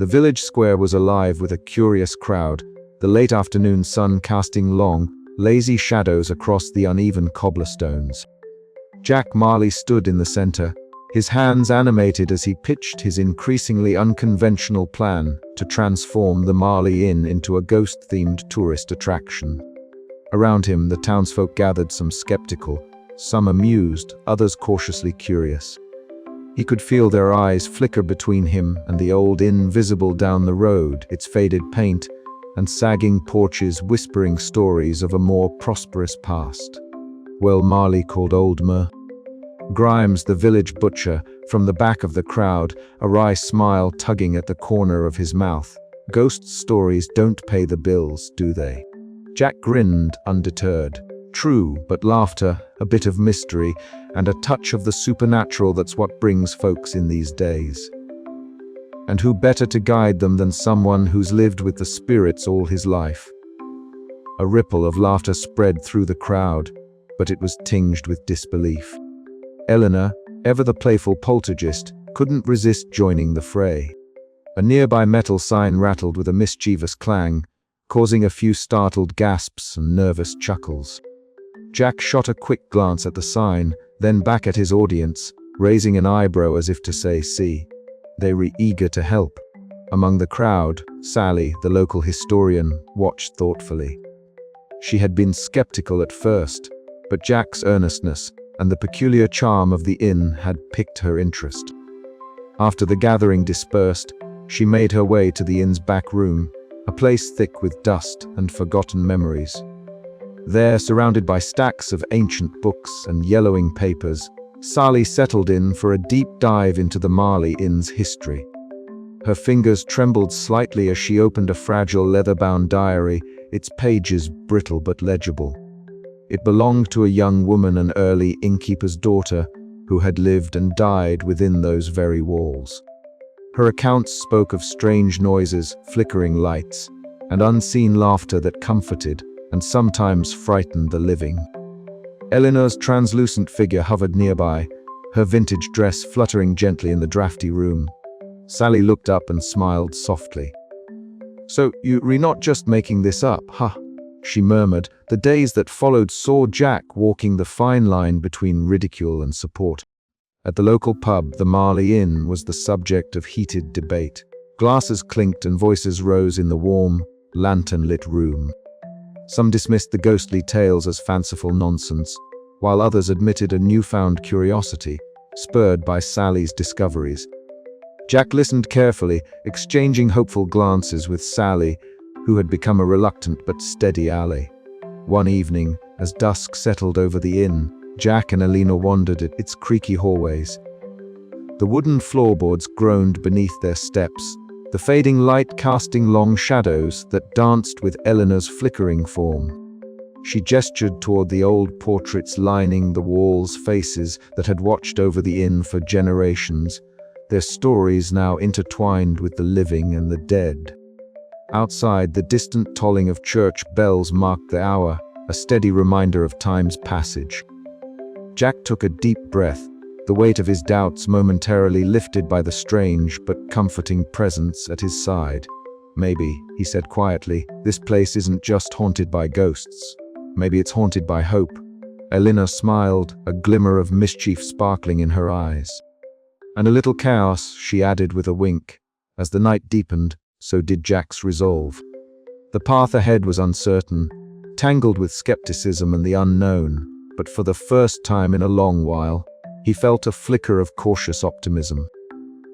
The village square was alive with a curious crowd, the late afternoon sun casting long, lazy shadows across the uneven cobblestones. Jack Marley stood in the center, his hands animated as he pitched his increasingly unconventional plan to transform the Marley Inn into a ghost-themed tourist attraction. Around him, the townsfolk gathered, some skeptical, some amused, others cautiously curious. He could feel their eyes flicker between him and the old inn visible down the road, its faded paint and sagging porches whispering stories of a more prosperous past. Well, Marley called Old Mer. Grimes, the village butcher, from the back of the crowd, a wry smile tugging at the corner of his mouth. Ghost stories don't pay the bills, do they? Jack grinned, undeterred. True, but laughter, a bit of mystery, and a touch of the supernatural, that's what brings folks in these days. And who better to guide them than someone who's lived with the spirits all his life? A ripple of laughter spread through the crowd, but it was tinged with disbelief. Eleanor, ever the playful poltergeist, couldn't resist joining the fray. A nearby metal sign rattled with a mischievous clang, causing a few startled gasps and nervous chuckles. Jack shot a quick glance at the sign, then back at his audience, raising an eyebrow as if to say, "See." They were eager to help. Among the crowd, Sally, the local historian, watched thoughtfully. She had been skeptical at first, but Jack's earnestness and the peculiar charm of the inn had piqued her interest. After the gathering dispersed, she made her way to the inn's back room, a place thick with dust and forgotten memories. There, surrounded by stacks of ancient books and yellowing papers, Sally settled in for a deep dive into the Marley Inn's history. Her fingers trembled slightly as she opened a fragile leather-bound diary, its pages brittle but legible. It belonged to a young woman, an early innkeeper's daughter, who had lived and died within those very walls. Her accounts spoke of strange noises, flickering lights, and unseen laughter that comforted and sometimes frightened the living. Eleanor's translucent figure hovered nearby, her vintage dress fluttering gently in the drafty room. Sally looked up and smiled softly. "So you're not just making this up, huh?" she murmured. The days that followed saw Jack walking the fine line between ridicule and support. At the local pub, the Marley Inn was the subject of heated debate. Glasses clinked and voices rose in the warm, lantern-lit room. Some dismissed the ghostly tales as fanciful nonsense, while others admitted a newfound curiosity, spurred by Sally's discoveries. Jack listened carefully, exchanging hopeful glances with Sally, who had become a reluctant but steady ally. One evening, as dusk settled over the inn, Jack and Alina wandered its creaky hallways. The wooden floorboards groaned beneath their steps, the fading light casting long shadows that danced with Eleanor's flickering form. She gestured toward the old portraits lining the walls, faces that had watched over the inn for generations, their stories now intertwined with the living and the dead. Outside, the distant tolling of church bells marked the hour, a steady reminder of time's passage. Jack took a deep breath, the weight of his doubts momentarily lifted by the strange but comforting presence at his side. "Maybe," he said quietly, "this place isn't just haunted by ghosts. Maybe it's haunted by hope." Elena smiled, a glimmer of mischief sparkling in her eyes. "And a little chaos," she added with a wink. As the night deepened, so did Jack's resolve. The path ahead was uncertain, tangled with skepticism and the unknown, but for the first time in a long while, he felt a flicker of cautious optimism.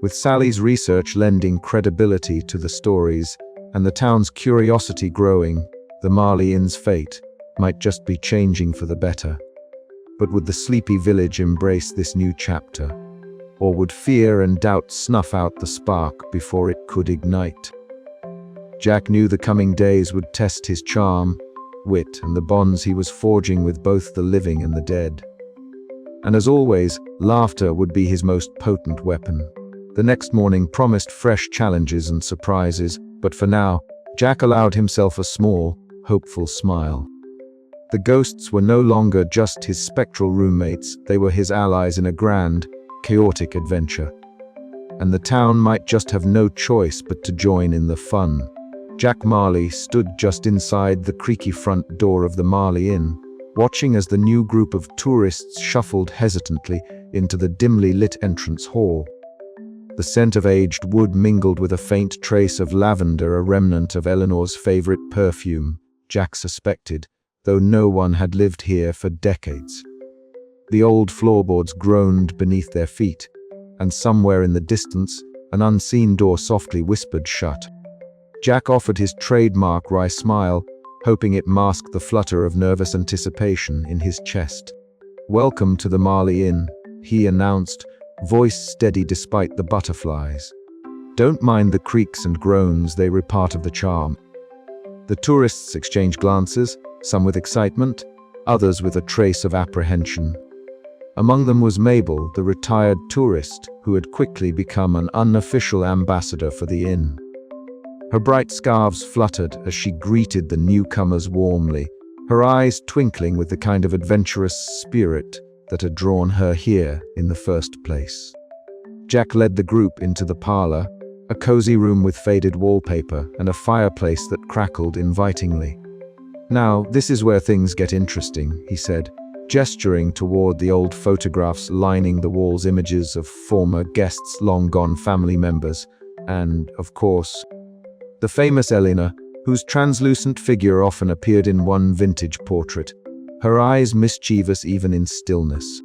With Sally's research lending credibility to the stories, and the town's curiosity growing, the Marley Inn's fate might just be changing for the better. But would the sleepy village embrace this new chapter? Or would fear and doubt snuff out the spark before it could ignite? Jack knew the coming days would test his charm, wit, and the bonds he was forging with both the living and the dead. And as always, laughter would be his most potent weapon. The next morning promised fresh challenges and surprises, but for now, Jack allowed himself a small, hopeful smile. The ghosts were no longer just his spectral roommates, they were his allies in a grand, chaotic adventure. and the town might just have no choice but to join in the fun. Jack Marley stood just inside the creaky front door of the Marley Inn, watching as the new group of tourists shuffled hesitantly into the dimly lit entrance hall. The scent of aged wood mingled with a faint trace of lavender, a remnant of Eleanor's favorite perfume, Jack suspected, though no one had lived here for decades. The old floorboards groaned beneath their feet, and somewhere in the distance, an unseen door softly whispered shut. Jack offered his trademark wry smile, hoping it masked the flutter of nervous anticipation in his chest. "Welcome to the Marley Inn," he announced, voice steady despite the butterflies. "Don't mind the creaks and groans, they were part of the charm." The tourists exchanged glances, some with excitement, others with a trace of apprehension. Among them was Mabel, the retired tourist who had quickly become an unofficial ambassador for the inn. Her bright scarves fluttered as she greeted the newcomers warmly, her eyes twinkling with the kind of adventurous spirit that had drawn her here in the first place. Jack led the group into the parlor, a cozy room with faded wallpaper and a fireplace that crackled invitingly. "Now, this is where things get interesting," he said, gesturing toward the old photographs lining the walls, images of former guests, long-gone family members, and, of course, the famous Eleanor, whose translucent figure often appeared in one vintage portrait, her eyes mischievous even in stillness.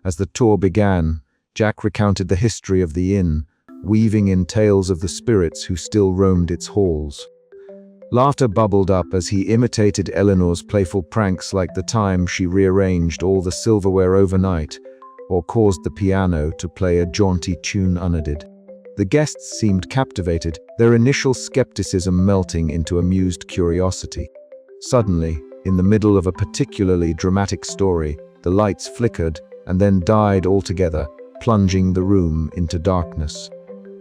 As the tour began, Jack recounted the history of the inn, weaving in tales of the spirits who still roamed its halls. Laughter bubbled up as he imitated Eleanor's playful pranks, like the time she rearranged all the silverware overnight or caused the piano to play a jaunty tune unaided. The guests seemed captivated, their initial skepticism melting into amused curiosity. Suddenly, in the middle of a particularly dramatic story, the lights flickered and then died altogether, plunging the room into darkness.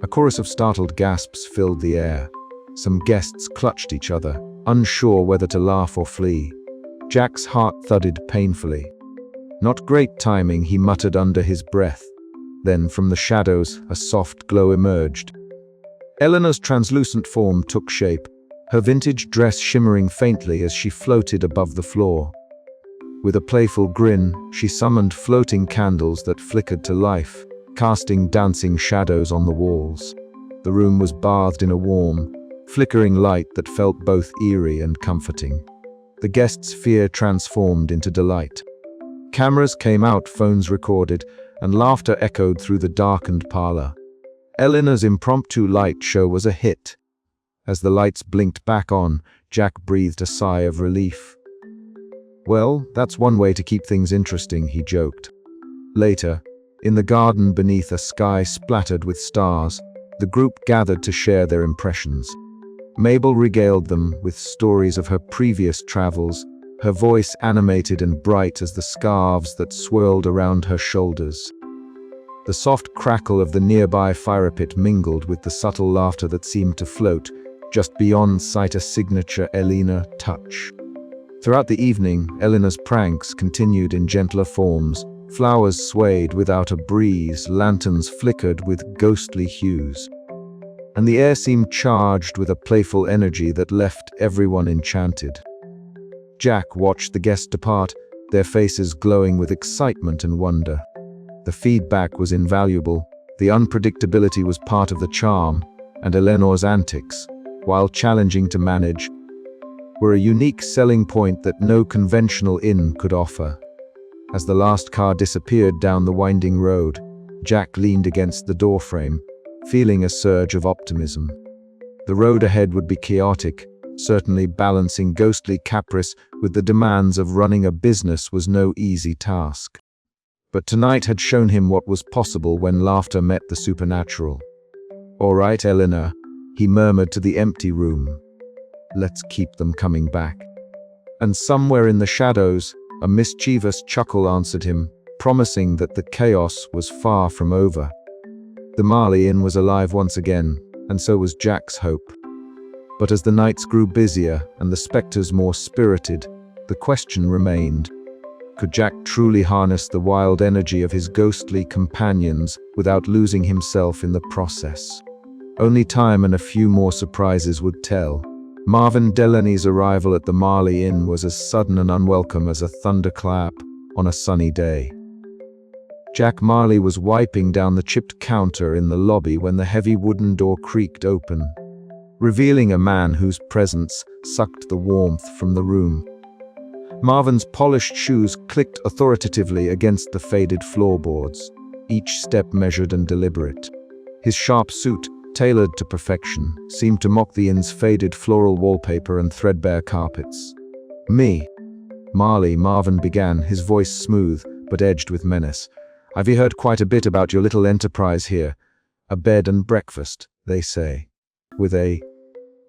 A chorus of startled gasps filled the air. Some guests clutched each other, unsure whether to laugh or flee. Jack's heart thudded painfully. "Not great timing," he muttered under his breath. Then, from the shadows, a soft glow emerged. Eleanor's translucent form took shape, her vintage dress shimmering faintly as she floated above the floor. With a playful grin, she summoned floating candles that flickered to life, casting dancing shadows on the walls. The room was bathed in a warm, flickering light that felt both eerie and comforting. The guests' fear transformed into delight. Cameras came out, phones recorded, and laughter echoed through the darkened parlor. Eleanor's impromptu light show was a hit. As the lights blinked back on, Jack breathed a sigh of relief. "Well, that's one way to keep things interesting," he joked. Later, in the garden beneath a sky splattered with stars, the group gathered to share their impressions. Mabel regaled them with stories of her previous travels, her voice animated and bright as the scarves that swirled around her shoulders. The soft crackle of the nearby fire pit mingled with the subtle laughter that seemed to float just beyond sight, a signature Eleanor touch. Throughout the evening, Eleanor's pranks continued in gentler forms. Flowers swayed without a breeze, lanterns flickered with ghostly hues, and the air seemed charged with a playful energy that left everyone enchanted. Jack watched the guests depart, their faces glowing with excitement and wonder. The feedback was invaluable, the unpredictability was part of the charm, and Eleanor's antics, while challenging to manage, were a unique selling point that no conventional inn could offer. As the last car disappeared down the winding road, Jack leaned against the doorframe, feeling a surge of optimism. The road ahead would be chaotic, certainly balancing ghostly caprice with the demands of running a business was no easy task. But tonight had shown him what was possible when laughter met the supernatural. "All right, Eleanor," he murmured to the empty room. "Let's keep them coming back." And somewhere in the shadows, a mischievous chuckle answered him, promising that the chaos was far from over. The Marley Inn was alive once again, and so was Jack's hope. But as the nights grew busier and the specters more spirited, the question remained: Could Jack truly harness the wild energy of his ghostly companions without losing himself in the process? Only time and a few more surprises would tell. Marvin Delaney's arrival at the Marley Inn was as sudden and unwelcome as a thunderclap on a sunny day. Jack Marley was wiping down the chipped counter in the lobby when the heavy wooden door creaked open, revealing a man whose presence sucked the warmth from the room. Marvin's polished shoes clicked authoritatively against the faded floorboards, each step measured and deliberate. His sharp suit, tailored to perfection, seemed to mock the inn's faded floral wallpaper and threadbare carpets. "Me, Marley," Marvin began, his voice smooth but edged with menace. "I've heard quite a bit about your little enterprise here. A bed and breakfast, they say. With a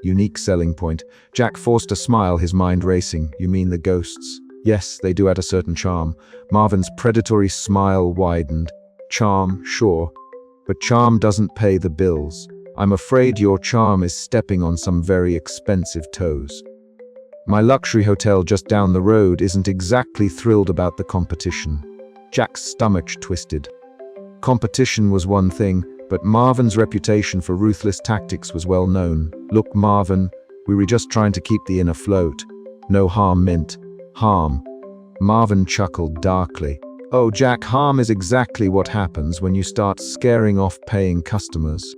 unique selling point." Jack forced a smile, his mind racing. "You mean the ghosts?" "Yes, they do add a certain charm." Marvin's predatory smile widened. "Charm, sure. But charm doesn't pay the bills. I'm afraid your charm is stepping on some very expensive toes. My luxury hotel just down the road isn't exactly thrilled about the competition." Jack's stomach twisted. Competition was one thing, but Marvin's reputation for ruthless tactics was well known. "Look, Marvin, we were just trying to keep the inn afloat. No harm meant harm." Marvin chuckled darkly. "Oh, Jack, harm is exactly what happens when you start scaring off paying customers."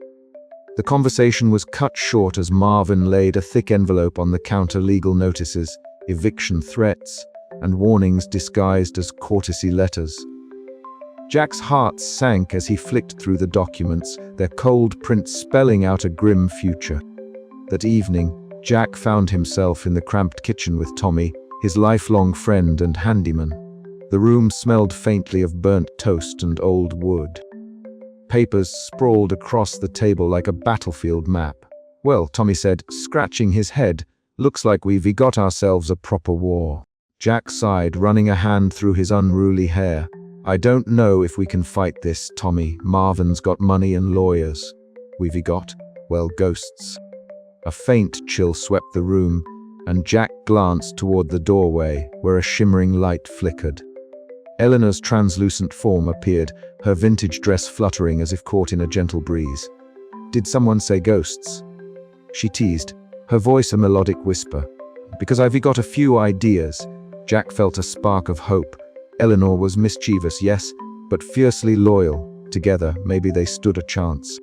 The conversation was cut short as Marvin laid a thick envelope on the counter. Legal notices, eviction threats, and warnings disguised as courtesy letters. Jack's heart sank as he flicked through the documents, their cold print spelling out a grim future. That evening, Jack found himself in the cramped kitchen with Tommy, his lifelong friend and handyman. The room smelled faintly of burnt toast and old wood. Papers sprawled across the table like a battlefield map. "Well," Tommy said, scratching his head, "looks like we've got ourselves a proper war." Jack sighed, running a hand through his unruly hair. "I don't know if we can fight this, Tommy. Marvin's got money and lawyers. We've got, well, ghosts." A faint chill swept the room, and Jack glanced toward the doorway, where a shimmering light flickered. Eleanor's translucent form appeared, her vintage dress fluttering as if caught in a gentle breeze. "Did someone say ghosts?" she teased, her voice a melodic whisper. "Because I've got a few ideas." Jack felt a spark of hope. Eleanor was mischievous, yes, but fiercely loyal. Together, maybe they stood a chance.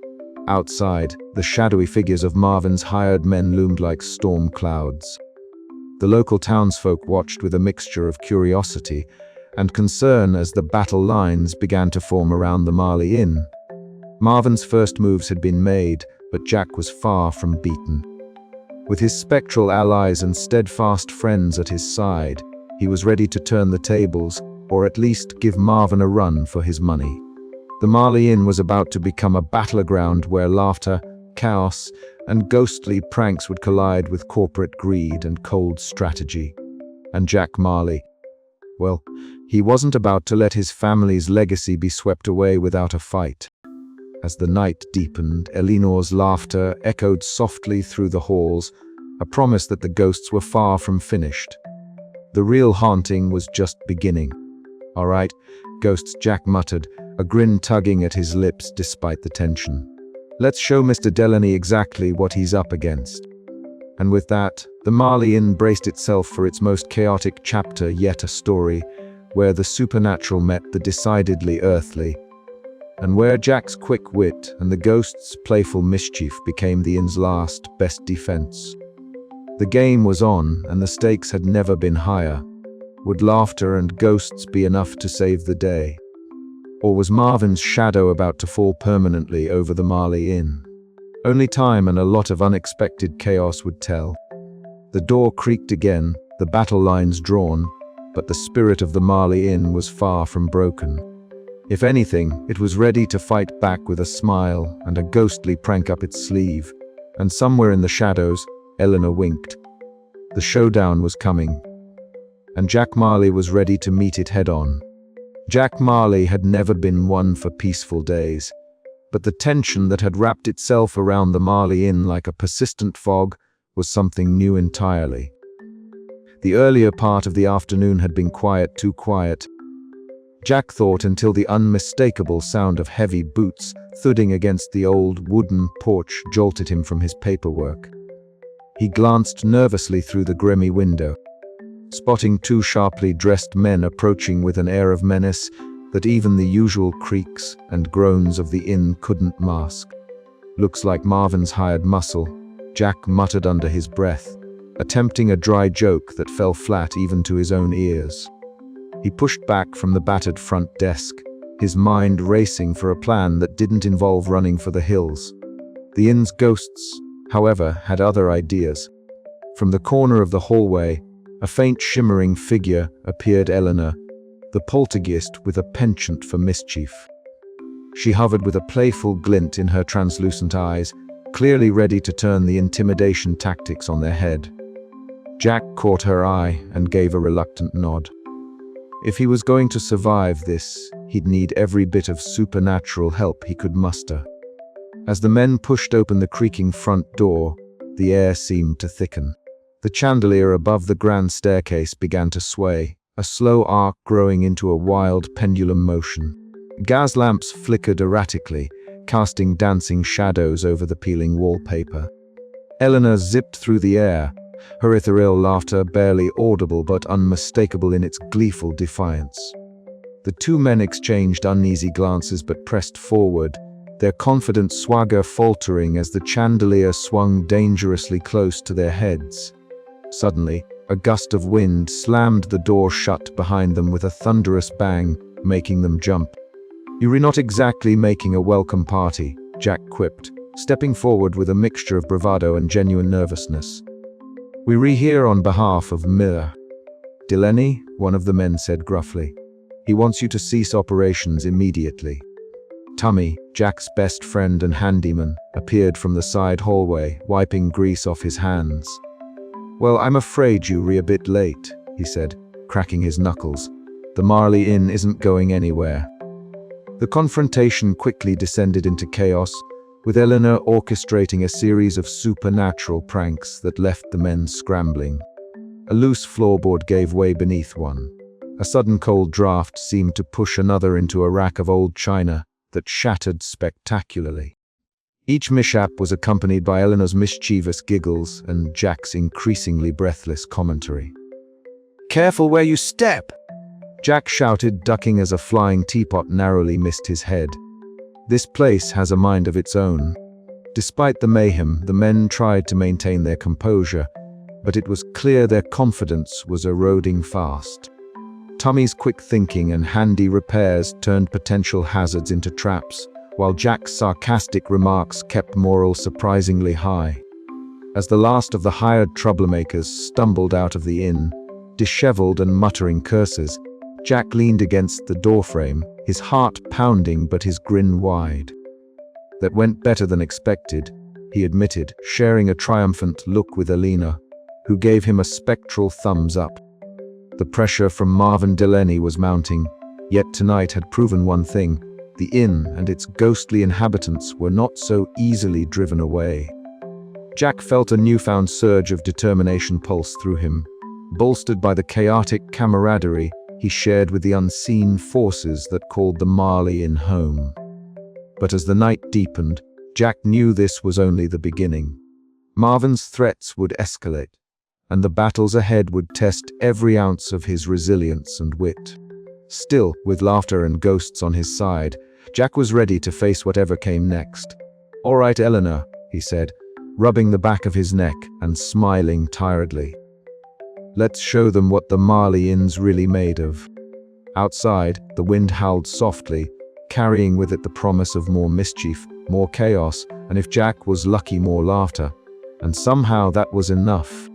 Outside, the shadowy figures of Marvin's hired men loomed like storm clouds. The local townsfolk watched with a mixture of curiosity and concern as the battle lines began to form around the Marley Inn. Marvin's first moves had been made, but Jack was far from beaten. With his spectral allies and steadfast friends at his side, he was ready to turn the tables, or at least give Marvin a run for his money. The Marley Inn was about to become a battleground where laughter, chaos, and ghostly pranks would collide with corporate greed and cold strategy. And Jack Marley, well, he wasn't about to let his family's legacy be swept away without a fight. As the night deepened, Eleanor's laughter echoed softly through the halls, a promise that the ghosts were far from finished. The real haunting was just beginning. "All right, ghosts," Jack muttered, a grin tugging at his lips despite the tension. "Let's show Mr. Delaney exactly what he's up against." And with that, the Marley Inn braced itself for its most chaotic chapter yet, a story where the supernatural met the decidedly earthly, and where Jack's quick wit and the ghost's playful mischief became the inn's last, best defense. The game was on, and the stakes had never been higher. Would laughter and ghosts be enough to save the day? Or was Marvin's shadow about to fall permanently over the Marley Inn? Only time and a lot of unexpected chaos would tell. The door creaked again, the battle lines drawn, but the spirit of the Marley Inn was far from broken. If anything, it was ready to fight back with a smile and a ghostly prank up its sleeve. And somewhere in the shadows, Eleanor winked. The showdown was coming, and Jack Marley was ready to meet it head-on. Jack Marley had never been one for peaceful days, but the tension that had wrapped itself around the Marley Inn like a persistent fog was something new entirely. The earlier part of the afternoon had been quiet, too quiet. Jack thought, until the unmistakable sound of heavy boots thudding against the old wooden porch jolted him from his paperwork. He glanced nervously through the grimy window, spotting two sharply dressed men approaching with an air of menace that even the usual creaks and groans of the inn couldn't mask. "Looks like Marvin's hired muscle," Jack muttered under his breath, attempting a dry joke that fell flat even to his own ears. He pushed back from the battered front desk, his mind racing for a plan that didn't involve running for the hills. The inn's ghosts, however, had other ideas. From the corner of the hallway, a faint shimmering figure appeared. Eleanor, the poltergeist with a penchant for mischief. She hovered with a playful glint in her translucent eyes, clearly ready to turn the intimidation tactics on their head. Jack caught her eye and gave a reluctant nod. If he was going to survive this, he'd need every bit of supernatural help he could muster. As the men pushed open the creaking front door, the air seemed to thicken. The chandelier above the grand staircase began to sway, a slow arc growing into a wild pendulum motion. Gas lamps flickered erratically, casting dancing shadows over the peeling wallpaper. Eleanor zipped through the air, her ethereal laughter barely audible but unmistakable in its gleeful defiance. The two men exchanged uneasy glances but pressed forward, their confident swagger faltering as the chandelier swung dangerously close to their heads. Suddenly, a gust of wind slammed the door shut behind them with a thunderous bang, making them jump. "You're not exactly making a welcome party," Jack quipped, stepping forward with a mixture of bravado and genuine nervousness. "We're here on behalf of Miller Delaney," one of the men said gruffly. "He wants you to cease operations immediately." Tummy, Jack's best friend and handyman, appeared from the side hallway, wiping grease off his hands. "Well, I'm afraid you're a bit late," he said, cracking his knuckles. "The Marley Inn isn't going anywhere." The confrontation quickly descended into chaos, with Eleanor orchestrating a series of supernatural pranks that left the men scrambling. A loose floorboard gave way beneath one. A sudden cold draft seemed to push another into a rack of old china that shattered spectacularly. Each mishap was accompanied by Eleanor's mischievous giggles and Jack's increasingly breathless commentary. "Careful where you step!" Jack shouted, ducking as a flying teapot narrowly missed his head. This place has a mind of its own. Despite the mayhem, the men tried to maintain their composure, but it was clear their confidence was eroding fast. Tummy's quick thinking and handy repairs turned potential hazards into traps, while Jack's sarcastic remarks kept morale surprisingly high. As the last of the hired troublemakers stumbled out of the inn, disheveled and muttering curses, Jack leaned against the doorframe, his heart pounding but his grin wide. "That went better than expected," he admitted, sharing a triumphant look with Alina, who gave him a spectral thumbs up. The pressure from Marvin Delaney was mounting, yet tonight had proven one thing: the inn and its ghostly inhabitants were not so easily driven away. Jack felt a newfound surge of determination pulse through him, bolstered by the chaotic camaraderie he shared with the unseen forces that called the Marley Inn home. But as the night deepened, Jack knew this was only the beginning. Marvin's threats would escalate, and the battles ahead would test every ounce of his resilience and wit. Still, with laughter and ghosts on his side, Jack was ready to face whatever came next. "All right, Eleanor," he said, rubbing the back of his neck and smiling tiredly. "Let's show them what the Marley Inn's really made of." Outside, the wind howled softly, carrying with it the promise of more mischief, more chaos, and if Jack was lucky, more laughter. And somehow that was enough.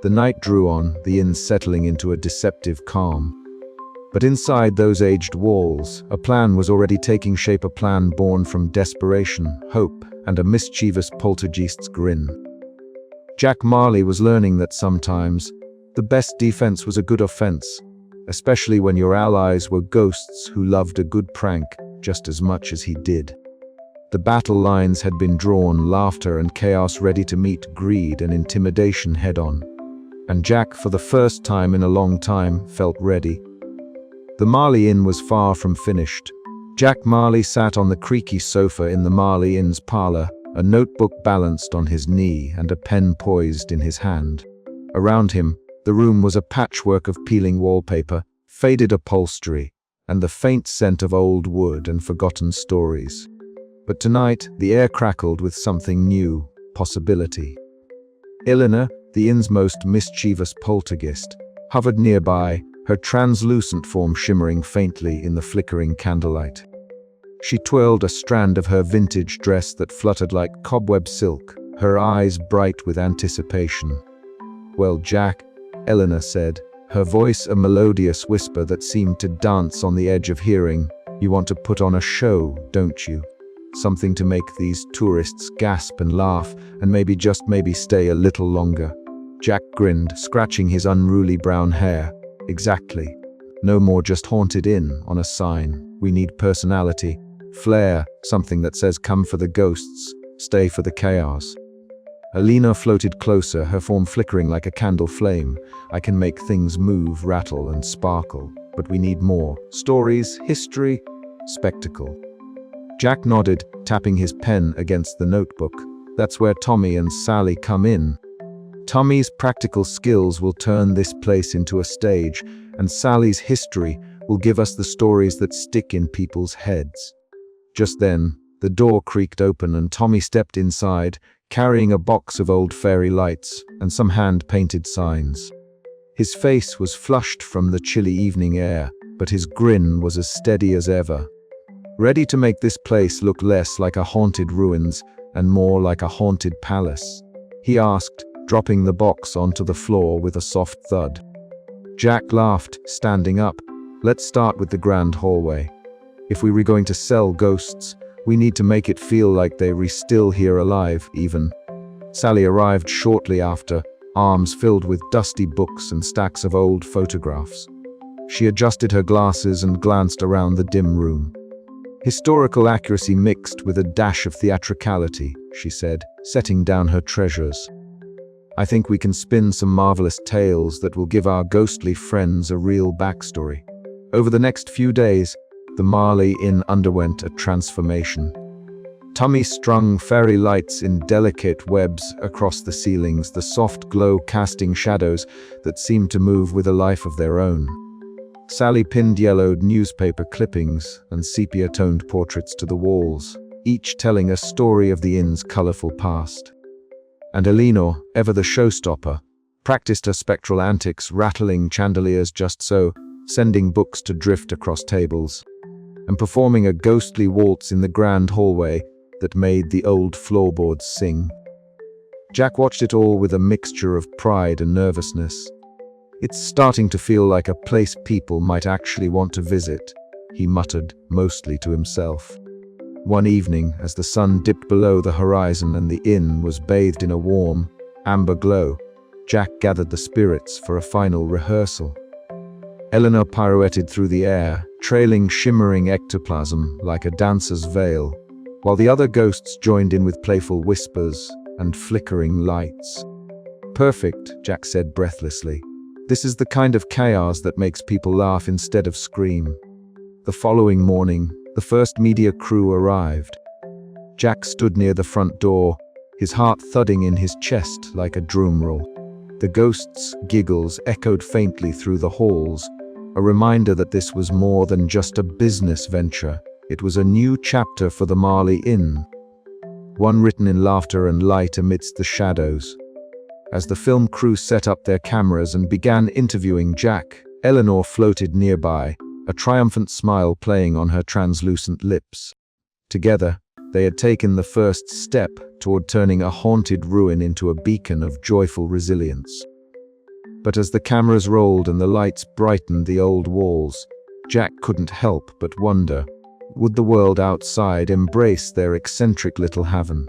The night drew on, the inn settling into a deceptive calm. But inside those aged walls, a plan was already taking shape, a plan born from desperation, hope, and a mischievous poltergeist's grin. Jack Marley was learning that sometimes the best defense was a good offense, especially when your allies were ghosts who loved a good prank just as much as he did. The battle lines had been drawn, laughter and chaos ready to meet greed and intimidation head-on. and Jack, for the first time in a long time, felt ready. The Marley Inn was far from finished. Jack Marley sat on the creaky sofa in the Marley Inn's parlor, a notebook balanced on his knee and a pen poised in his hand. Around him, the room was a patchwork of peeling wallpaper, faded upholstery, and the faint scent of old wood and forgotten stories. But tonight, the air crackled with something new, possibility. Eleanor, the inn's most mischievous poltergeist, hovered nearby, her translucent form shimmering faintly in the flickering candlelight. She twirled a strand of her vintage dress that fluttered like cobweb silk, her eyes bright with anticipation. "Well, Jack," Eleanor said, her voice a melodious whisper that seemed to dance on the edge of hearing, "you want to put on a show, don't you? Something to make these tourists gasp and laugh, and maybe, just maybe, stay a little longer." Jack grinned, scratching his unruly brown hair. "Exactly. No more just haunted inn on a sign. We need personality, flair, something that says come for the ghosts, stay for the chaos." Alina floated closer, her form flickering like a candle flame. "I can make things move, rattle, and sparkle, but we need more. Stories, history, spectacle." Jack nodded, tapping his pen against the notebook. "That's where Tommy and Sally come in. Tommy's practical skills will turn this place into a stage, and Sally's history will give us the stories that stick in people's heads." Just then, the door creaked open and Tommy stepped inside, carrying a box of old fairy lights and some hand-painted signs. His face was flushed from the chilly evening air, but his grin was as steady as ever. Ready to make this place look less like a haunted ruins and more like a haunted palace, he asked, dropping the box onto the floor with a soft thud. Jack laughed, standing up. "Let's start with the grand hallway. If we were going to sell ghosts, we need to make it feel like they were still here alive, even." Sally arrived shortly after, arms filled with dusty books and stacks of old photographs. She adjusted her glasses and glanced around the dim room. "Historical accuracy mixed with a dash of theatricality," she said, setting down her treasures. "I think we can spin some marvelous tales that will give our ghostly friends a real backstory." Over the next few days, the Marley Inn underwent a transformation. Tommy strung fairy lights in delicate webs across the ceilings, the soft glow casting shadows that seemed to move with a life of their own. Sally pinned yellowed newspaper clippings and sepia-toned portraits to the walls, each telling a story of the inn's colorful past. And Elinor, ever the showstopper, practiced her spectral antics, rattling chandeliers just so, sending books to drift across tables, and performing a ghostly waltz in the grand hallway that made the old floorboards sing. Jack watched it all with a mixture of pride and nervousness. "It's starting to feel like a place people might actually want to visit," he muttered, mostly to himself. One evening, as the sun dipped below the horizon and the inn was bathed in a warm, amber glow, Jack gathered the spirits for a final rehearsal. Eleanor pirouetted through the air, trailing shimmering ectoplasm like a dancer's veil, while the other ghosts joined in with playful whispers and flickering lights. "Perfect," Jack said breathlessly. "This is the kind of chaos that makes people laugh instead of scream." The following morning, the first media crew arrived. Jack stood near the front door, his heart thudding in his chest like a drum roll. The ghosts' giggles echoed faintly through the halls, a reminder that this was more than just a business venture. It was a new chapter for the Marley Inn, one written in laughter and light amidst the shadows. As the film crew set up their cameras and began interviewing Jack, Eleanor floated nearby, a triumphant smile playing on her translucent lips. Together, they had taken the first step toward turning a haunted ruin into a beacon of joyful resilience. But as the cameras rolled and the lights brightened the old walls, Jack couldn't help but wonder, would the world outside embrace their eccentric little haven?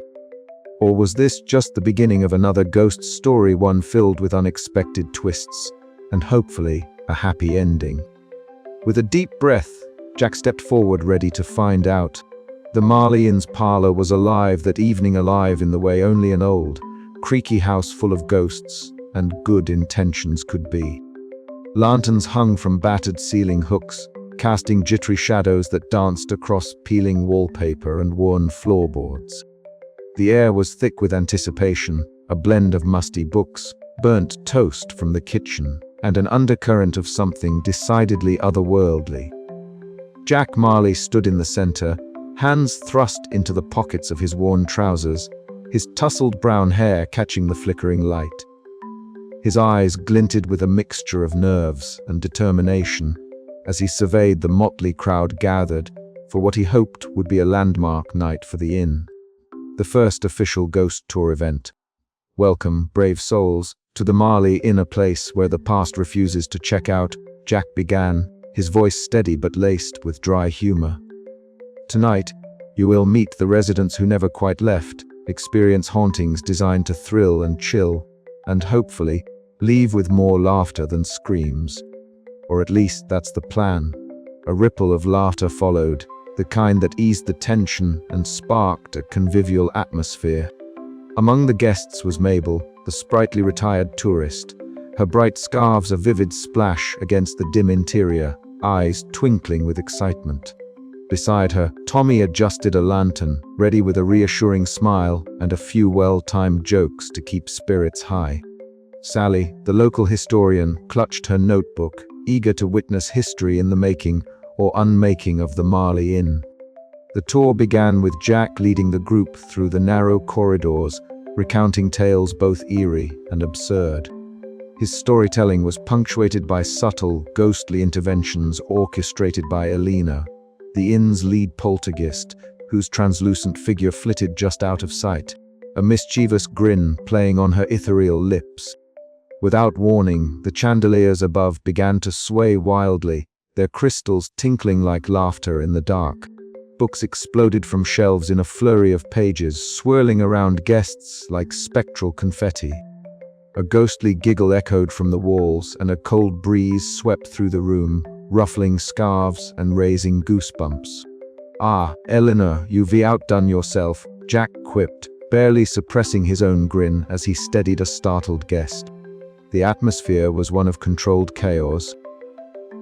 Or was this just the beginning of another ghost story, one filled with unexpected twists, and hopefully a happy ending? With a deep breath, Jack stepped forward, ready to find out. The Marley Inn's parlor was alive that evening, alive in the way only an old, creaky house full of ghosts and good intentions could be. Lanterns hung from battered ceiling hooks, casting jittery shadows that danced across peeling wallpaper and worn floorboards. The air was thick with anticipation, a blend of musty books, burnt toast from the kitchen, and an undercurrent of something decidedly otherworldly. Jack Marley stood in the center, hands thrust into the pockets of his worn trousers, his tousled brown hair catching the flickering light. His eyes glinted with a mixture of nerves and determination as he surveyed the motley crowd gathered for what he hoped would be a landmark night for the inn. The first official ghost tour event. Welcome, brave souls, to the Marley Inn, a place where the past refuses to check out, Jack began, his voice steady but laced with dry humor. Tonight, you will meet the residents who never quite left, experience hauntings designed to thrill and chill, and hopefully, leave with more laughter than screams. Or at least that's the plan. A ripple of laughter followed, the kind that eased the tension and sparked a convivial atmosphere. Among the guests was Mabel, the sprightly retired tourist, her bright scarves a vivid splash against the dim interior, eyes twinkling with excitement. Beside her, Tommy adjusted a lantern, ready with a reassuring smile and a few well-timed jokes to keep spirits high. Sally, the local historian, clutched her notebook, eager to witness history in the making or unmaking of the Marley Inn. The tour began with Jack leading the group through the narrow corridors, recounting tales both eerie and absurd. His storytelling was punctuated by subtle, ghostly interventions orchestrated by Elena, the inn's lead poltergeist, whose translucent figure flitted just out of sight, a mischievous grin playing on her ethereal lips. Without warning, the chandeliers above began to sway wildly, their crystals tinkling like laughter in the dark. Books exploded from shelves in a flurry of pages, swirling around guests like spectral confetti. A ghostly giggle echoed from the walls, and a cold breeze swept through the room, ruffling scarves and raising goosebumps. "Ah, Eleanor, you've outdone yourself," Jack quipped, barely suppressing his own grin as he steadied a startled guest. The atmosphere was one of controlled chaos,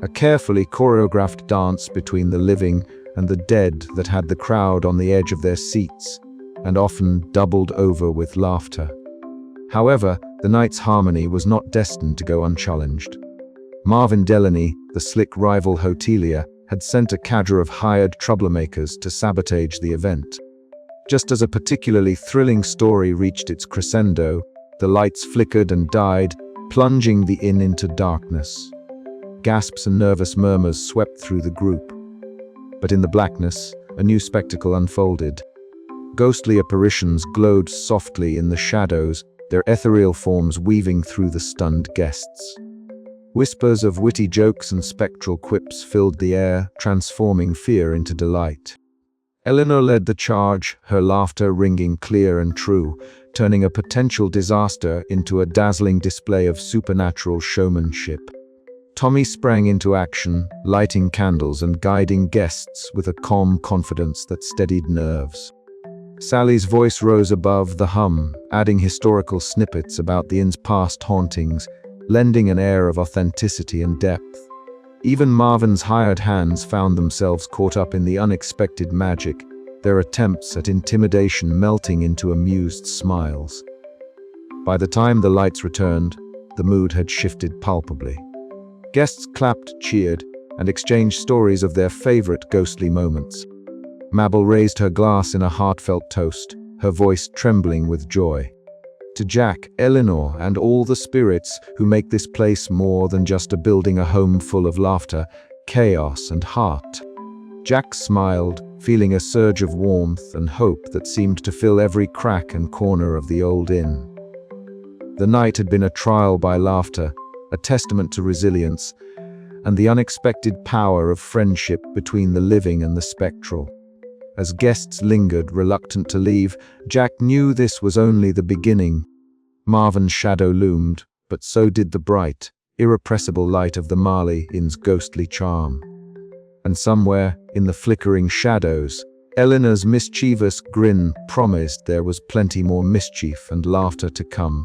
a carefully choreographed dance between the living and the dead that had the crowd on the edge of their seats, and often doubled over with laughter. However, the night's harmony was not destined to go unchallenged. Marvin Delaney, the slick rival hotelier, had sent a cadre of hired troublemakers to sabotage the event. Just as a particularly thrilling story reached its crescendo, the lights flickered and died, plunging the inn into darkness. Gasps and nervous murmurs swept through the group. But in the blackness, a new spectacle unfolded. Ghostly apparitions glowed softly in the shadows, their ethereal forms weaving through the stunned guests. Whispers of witty jokes and spectral quips filled the air, transforming fear into delight. Eleanor led the charge, her laughter ringing clear and true, turning a potential disaster into a dazzling display of supernatural showmanship. Tommy sprang into action, lighting candles and guiding guests with a calm confidence that steadied nerves. Sally's voice rose above the hum, adding historical snippets about the inn's past hauntings, lending an air of authenticity and depth. Even Marvin's hired hands found themselves caught up in the unexpected magic, their attempts at intimidation melting into amused smiles. By the time the lights returned, the mood had shifted palpably. Guests clapped, cheered, and exchanged stories of their favorite ghostly moments. Mabel raised her glass in a heartfelt toast, her voice trembling with joy. To Jack, Eleanor, and all the spirits who make this place more than just a building, a home full of laughter, chaos, and heart. Jack smiled, feeling a surge of warmth and hope that seemed to fill every crack and corner of the old inn. The night had been a trial by laughter, a testament to resilience, and the unexpected power of friendship between the living and the spectral. As guests lingered, reluctant to leave, Jack knew this was only the beginning. Marvin's shadow loomed, but so did the bright, irrepressible light of the Marley Inn's ghostly charm. And somewhere, in the flickering shadows, Eleanor's mischievous grin promised there was plenty more mischief and laughter to come.